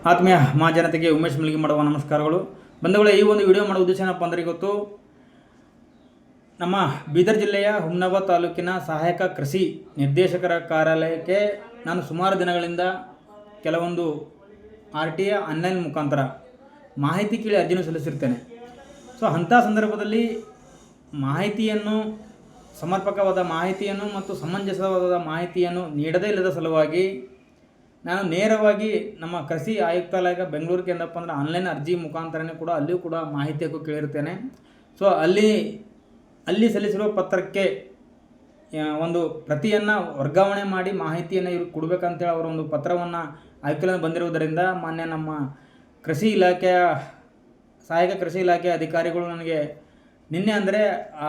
ಆತ್ಮೀಯ ಮಹಾಜನತೆಗೆ ಉಮೇಶ್ ಮಲ್ಗಿ ಮಾಡುವ ನಮಸ್ಕಾರಗಳು. ಬಂಧುಗಳೇ, ಈ ಒಂದು ವಿಡಿಯೋ ಮಾಡೋ ಉದ್ದೇಶ ಏನಪ್ಪ ಅಂದರೆ, ಇವತ್ತು ನಮ್ಮ ಬೀದರ್ ಜಿಲ್ಲೆಯ ಹುಮ್ನಾಬಾದ್ ತಾಲೂಕಿನ ಸಹಾಯಕ ಕೃಷಿ ನಿರ್ದೇಶಕರ ಕಾರ್ಯಾಲಯಕ್ಕೆ ನಾನು ಸುಮಾರು ದಿನಗಳಿಂದ ಕೆಲವೊಂದು RTA ಆನ್ಲೈನ್ ಮುಖಾಂತರ ಮಾಹಿತಿ ಕೇಳಿ ಅರ್ಜಿಯನ್ನು ಸಲ್ಲಿಸಿರ್ತೇನೆ. ಸೊ ಅಂಥ ಸಂದರ್ಭದಲ್ಲಿ ಮಾಹಿತಿಯನ್ನು, ಸಮರ್ಪಕವಾದ ಮಾಹಿತಿಯನ್ನು ಮತ್ತು ಸಮಂಜಸವಾದ ಮಾಹಿತಿಯನ್ನು ನೀಡದೇ ಇಲ್ಲದ ಸಲುವಾಗಿ ನಾನು ನೇರವಾಗಿ ನಮ್ಮ ಕೃಷಿ ಆಯುಕ್ತಾಲಯ ಬೆಂಗಳೂರಿಗೆ ಏನಪ್ಪ ಅಂದರೆ ಆನ್ಲೈನ್ ಅರ್ಜಿ ಮುಖಾಂತರನೇ ಕೂಡ ಅಲ್ಲಿಯೂ ಕೂಡ ಮಾಹಿತಿ ಹಾಕೋ ಕೇಳಿರ್ತೇನೆ. ಸೊ ಅಲ್ಲಿ ಸಲ್ಲಿಸಿರುವ ಪತ್ರಕ್ಕೆ ಒಂದು ಪ್ರತಿಯನ್ನು ವರ್ಗಾವಣೆ ಮಾಡಿ ಮಾಹಿತಿಯನ್ನು ಇವ್ರಿಗೆ ಕೊಡಬೇಕಂತೇಳಿ ಅವರ ಒಂದು ಪತ್ರವನ್ನು ಆಯುಕ್ತಾಲಯ ಬಂದಿರುವುದರಿಂದ ಮಾನ್ಯ ನಮ್ಮ ಕೃಷಿ ಇಲಾಖೆಯ ಸಹಾಯಕ ಕೃಷಿ ಇಲಾಖೆಯ ಅಧಿಕಾರಿಗಳು ನನಗೆ ನಿನ್ನೆ ಅಂದರೆ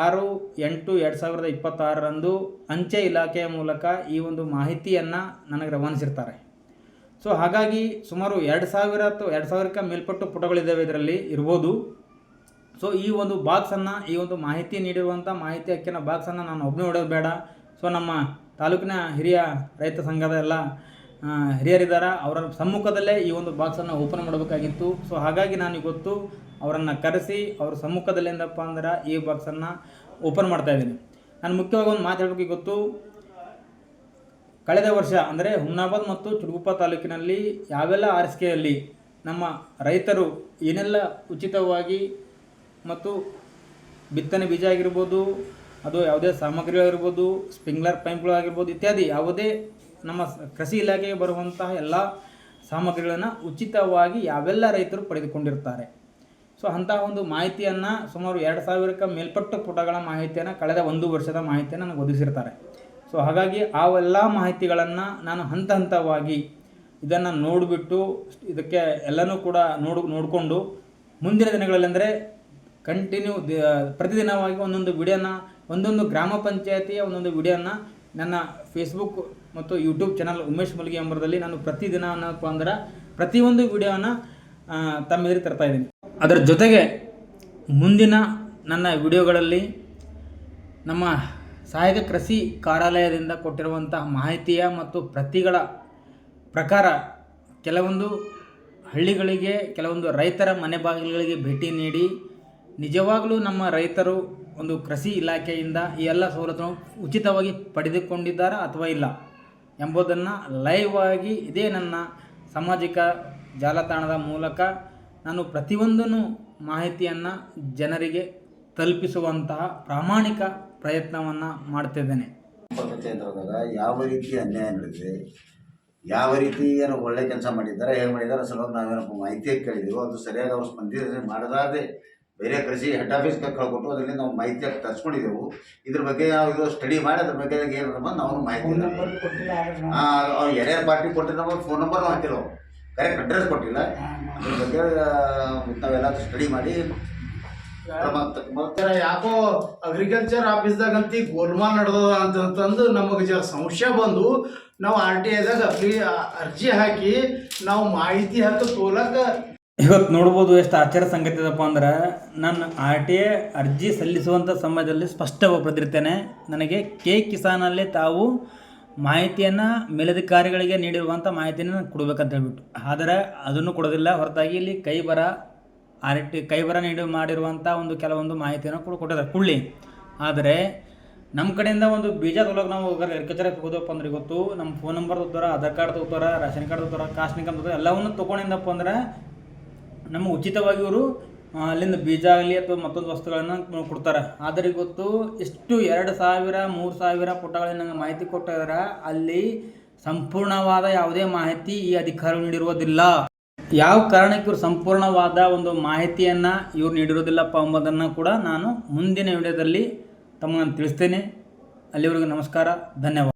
6/8/2026 ಅಂಚೆ ಇಲಾಖೆಯ ಮೂಲಕ ಈ ಒಂದು ಮಾಹಿತಿಯನ್ನು ನನಗೆ ರವಾನಿಸಿರ್ತಾರೆ. ಸೊ ಹಾಗಾಗಿ ಸುಮಾರು 2000ಕ್ಕೆ ಮೇಲ್ಪಟ್ಟು ಪುಟಗಳಿದ್ದಾವೆ ಇದರಲ್ಲಿ ಇರ್ಬೋದು. ಸೊ ಈ ಒಂದು ಬಾಕ್ಸನ್ನು, ಈ ಒಂದು ಮಾಹಿತಿ ನೀಡಿರುವಂಥ ಮಾಹಿತಿ ಹಕ್ಕಿನ ಬಾಕ್ಸನ್ನು ನಾನು ಒಬ್ಬನೇ ಹೊಡೋದು ಬೇಡ. ಸೊ ನಮ್ಮ ತಾಲೂಕಿನ ಹಿರಿಯ ರೈತ ಸಂಘದ ಎಲ್ಲ ಹಿರಿಯರಿದ್ದಾರೆ, ಅವರ ಸಮ್ಮುಖದಲ್ಲೇ ಈ ಒಂದು ಬಾಕ್ಸನ್ನು ಓಪನ್ ಮಾಡಬೇಕಾಗಿತ್ತು. ಸೊ ಹಾಗಾಗಿ ನಾನು ಇವತ್ತು ಅವರನ್ನು ಕರೆಸಿ ಅವರ ಸಮ್ಮುಖದಲ್ಲಿ ಏನಪ್ಪ ಅಂದ್ರೆ ಈ ಬಾಕ್ಸನ್ನು ಓಪನ್ ಮಾಡ್ತಾಯಿದ್ದೀನಿ. ನಾನು ಮುಖ್ಯವಾಗಿ ಒಂದು ಮಾತು ಹೇಳಬೇಕು. ಇವತ್ತು ಕಳೆದ ವರ್ಷ ಅಂದರೆ ಹುಮ್ನಾಬಾದ್ ಮತ್ತು ಚುಟುಗುಪ್ಪ ತಾಲೂಕಿನಲ್ಲಿ ಯಾವೆಲ್ಲ RSKಯಲ್ಲಿ ನಮ್ಮ ರೈತರು ಏನೆಲ್ಲ ಉಚಿತವಾಗಿ ಮತ್ತು ಬಿತ್ತನೆ ಬೀಜ ಆಗಿರ್ಬೋದು, ಅದು ಯಾವುದೇ ಸಾಮಗ್ರಿಗಳಿರ್ಬೋದು, ಸ್ಪ್ರಿಂಕ್ಲರ್ ಪೈಪ್ಗಳು ಆಗಿರ್ಬೋದು ಇತ್ಯಾದಿ ಯಾವುದೇ ನಮ್ಮ ಕೃಷಿ ಇಲಾಖೆಗೆ ಬರುವಂತಹ ಎಲ್ಲ ಸಾಮಗ್ರಿಗಳನ್ನು ಉಚಿತವಾಗಿ ಯಾವೆಲ್ಲ ರೈತರು ಪಡೆದುಕೊಂಡಿರ್ತಾರೆ. ಸೊ ಅಂತಹ ಒಂದು ಮಾಹಿತಿಯನ್ನು ಸುಮಾರು 2000ಕ್ಕೆ ಮೇಲ್ಪಟ್ಟು ಪುಟಗಳ ಮಾಹಿತಿಯನ್ನು ಕಳೆದ 1 ವರ್ಷದ ಮಾಹಿತಿಯನ್ನು ನನಗೆ ಒದಗಿಸಿರ್ತಾರೆ. ಸೊ ಹಾಗಾಗಿ ಅವೆಲ್ಲ ಮಾಹಿತಿಗಳನ್ನು ನಾನು ಹಂತ ಹಂತವಾಗಿ ಇದನ್ನು ನೋಡಿಬಿಟ್ಟು ಇದಕ್ಕೆ ಎಲ್ಲನೂ ಕೂಡ ನೋಡಿಕೊಂಡು ಮುಂದಿನ ದಿನಗಳಲ್ಲಿ ಅಂದರೆ ಕಂಟಿನ್ಯೂ ಪ್ರತಿದಿನವಾಗಿ ಒಂದೊಂದು ವಿಡಿಯೋನ, ಒಂದೊಂದು ಗ್ರಾಮ ಪಂಚಾಯತಿಯ ಒಂದೊಂದು ವಿಡಿಯೋನ ನನ್ನ ಫೇಸ್ಬುಕ್ ಮತ್ತು ಯೂಟ್ಯೂಬ್ ಚಾನಲ್ ಉಮೇಶ್ ಮಲ್ಗಿ ಎಂಬುದರಲ್ಲಿ ನಾನು ಪ್ರತಿದಿನ ಏನಪ್ಪ ಅಂದ್ರೆ ಪ್ರತಿಯೊಂದು ವಿಡಿಯೋನ ತಮ್ಮ ಎದುರಿಗೆ ತರ್ತಾಯಿದ್ದೀನಿ. ಅದರ ಜೊತೆಗೆ ಮುಂದಿನ ನನ್ನ ವಿಡಿಯೋಗಳಲ್ಲಿ ನಮ್ಮ ಸಹಾಯಕ ಕೃಷಿ ಕಾರ್ಯಾಲಯದಿಂದ ಕೊಟ್ಟಿರುವಂತಹ ಮಾಹಿತಿಯ ಮತ್ತು ಪ್ರತಿಗಳ ಪ್ರಕಾರ ಕೆಲವೊಂದು ಹಳ್ಳಿಗಳಿಗೆ, ಕೆಲವೊಂದು ರೈತರ ಮನೆ ಬಾಗಿಲುಗಳಿಗೆ ಭೇಟಿ ನೀಡಿ ನಿಜವಾಗಲೂ ನಮ್ಮ ರೈತರು ಒಂದು ಕೃಷಿ ಇಲಾಖೆಯಿಂದ ಈ ಎಲ್ಲ ಸವಲತ್ತನ್ನು ಉಚಿತವಾಗಿ ಪಡೆದುಕೊಂಡಿದ್ದಾರಾ ಅಥವಾ ಇಲ್ಲ ಎಂಬುದನ್ನು ಲೈವ್ ಆಗಿ ಇದೇ ನನ್ನ ಸಾಮಾಜಿಕ ಜಾಲತಾಣದ ಮೂಲಕ ನಾನು ಪ್ರತಿಯೊಂದನ್ನು ಮಾಹಿತಿಯನ್ನು ಜನರಿಗೆ ತಲುಪಿಸುವಂತಹ ಪ್ರಾಮಾಣಿಕ ಪ್ರಯತ್ನವನ್ನು ಮಾಡ್ತಿದ್ದೇನೆ. ಯಾವ ರೀತಿ ಅನ್ಯಾಯ ನಡೆದಿದೆ, ಯಾವ ರೀತಿ ಏನೋ ಒಳ್ಳೆ ಕೆಲಸ ಮಾಡಿದ್ದಾರೆ, ಹೇಗೆ ಮಾಡಿದ್ದಾರೆ ಸಲುವಾಗಿ ನಾವೇನಪ್ಪ ಮಾಹಿತಿ ಕೇಳಿದೆವು. ಅದು ಸರಿಯಾಗಿ ಅವರು ಸ್ಪಂದಿಸಿ ಮಾಡದಾದೆ ಬೇರೆ ಕೃಷಿ ಹೆಡ್ ಆಫೀಸ್ಗೆ ಕಳ್ಕೊಟ್ಟು ಅದರಲ್ಲಿ ನಾವು ಮಾಹಿತಿಯಾಗಿ ತರಿಸ್ಕೊಂಡಿದ್ದೆವು. ಇದ್ರ ಬಗ್ಗೆ ನಾವು ಇದು ಸ್ಟಡಿ ಮಾಡಿ ಅದ್ರ ಬಗ್ಗೆ ಏನಪ್ಪ ನಾವು ಮಾಹಿತಿ ಅವ್ರು ಯಾರ್ಯಾರು ಪಾರ್ಟಿ ಕೊಟ್ಟಿರೋ ನಮ್ಮ ಫೋನ್ ನಂಬರ್ ನಾವು ಹಾಕಿಲ್ಲ, ಕರೆಕ್ಟ್ ಅಡ್ರೆಸ್ ಕೊಟ್ಟಿಲ್ಲ. ಅದ್ರ ಬಗ್ಗೆ ನಾವೆಲ್ಲ ಸ್ಟಡಿ ಮಾಡಿ ಯಾಕೋ ಅಗ್ರಿಕಲ್ಚರ್ ಆಫೀಸ್ದಾಗಂತ ಗೋಲ್ಮಾಲ್ ನಡೆದದ ಅಂತಂದು ನಮಗೆ ಜರ ಸಂಶಯ ಬಂದು ನಾವು RTIದಾಗ ಅರ್ಜಿ ಹಾಕಿ ನಾವು ಮಾಹಿತಿ ಹಾಕಿ ತೋಲಕ ಇವತ್ತು ನೋಡ್ಬೋದು ಎಷ್ಟು ಆಶ್ಚರ್ಯ ಸಂಗತಿ ಇದಪ್ಪ ಅಂದ್ರೆ, ನಾನು RTA ಅರ್ಜಿ ಸಲ್ಲಿಸುವಂಥ ಸಮಯದಲ್ಲಿ ಸ್ಪಷ್ಟವಾಗಿ ಬರೆದಿರ್ತೇನೆ, ನನಗೆ ಕಿಸಾನಲ್ಲಿ ತಾವು ಮಾಹಿತಿಯನ್ನು ಮೇಲಧಿಕಾರಿಗಳಿಗೆ ನೀಡಿರುವಂಥ ಮಾಹಿತಿಯನ್ನು ಕೊಡಬೇಕಂತ ಹೇಳ್ಬಿಟ್ಟು. ಆದರೆ ಅದನ್ನು ಕೊಡೋದಿಲ್ಲ. ಹೊರತಾಗಿ ಇಲ್ಲಿ ಕೈಬರ ಮಾಡಿರುವಂಥ ಒಂದು ಕೆಲವೊಂದು ಮಾಹಿತಿಯನ್ನು ಕೂಡ ಕೊಟ್ಟಿದ್ದಾರೆ ಕುಳ್ಳಿ. ಆದರೆ ನಮ್ಮ ಕಡೆಯಿಂದ ಒಂದು ಬೀಜ ತೊಗೊಳಕ್ಕೆ ನಾವು ಅಗ್ರಿಕಲ್ಚರ್ಗೆ ಹೋದಪ್ಪ ಅಂದ್ರೆ ಇವತ್ತು ನಮ್ಮ ಫೋನ್ ನಂಬರ್ ತೊಗೋತಾರೆ, ಆಧಾರ್ ಕಾರ್ಡ್ ತೊಗೋತಾರೆ, ರೇಷನ್ ಕಾರ್ಡ್ ತೊಗೋತಾರೆ, ಕಾಸ್ಟ್ ಇನ್ಕಮ್ ತೊಗೋತಾರೆ, ಎಲ್ಲವನ್ನು ತೊಗೊಂಡಿದ್ದಪ್ಪ ಅಂದ್ರೆ ನಮಗೆ ಉಚಿತವಾಗಿ ಇವರು ಅಲ್ಲಿಂದ ಬೀಜ ಆಗಲಿ ಅಥವಾ ಮತ್ತೊಂದು ವಸ್ತುಗಳನ್ನು ಕೊಡ್ತಾರೆ. ಆದರೆ ಇವತ್ತು ಎಷ್ಟು 2000-3000 ಪುಟಗಳಲ್ಲಿ ನಂಗೆ ಮಾಹಿತಿ ಕೊಟ್ಟಿದ್ದಾರೆ, ಅಲ್ಲಿ ಸಂಪೂರ್ಣವಾದ ಯಾವುದೇ ಮಾಹಿತಿ ಈ ಅಧಿಕಾರಿಗಳು ನೀಡಿರುವುದಿಲ್ಲ. ಯಾವ ಕಾರಣಕ್ಕೆ ಇವರು ಸಂಪೂರ್ಣವಾದ ಒಂದು ಮಾಹಿತಿಯನ್ನು ಇವರು ನೀಡಿರೋದಿಲ್ಲಪ್ಪ ಎಂಬುದನ್ನು ಕೂಡ ನಾನು ಮುಂದಿನ ವಿಡಿಯೋದಲ್ಲಿ ತಮಗೆ ತಿಳಿಸ್ತೇನೆ. ಅಲ್ಲಿವರೆಗೂ ನಮಸ್ಕಾರ, ಧನ್ಯವಾದ.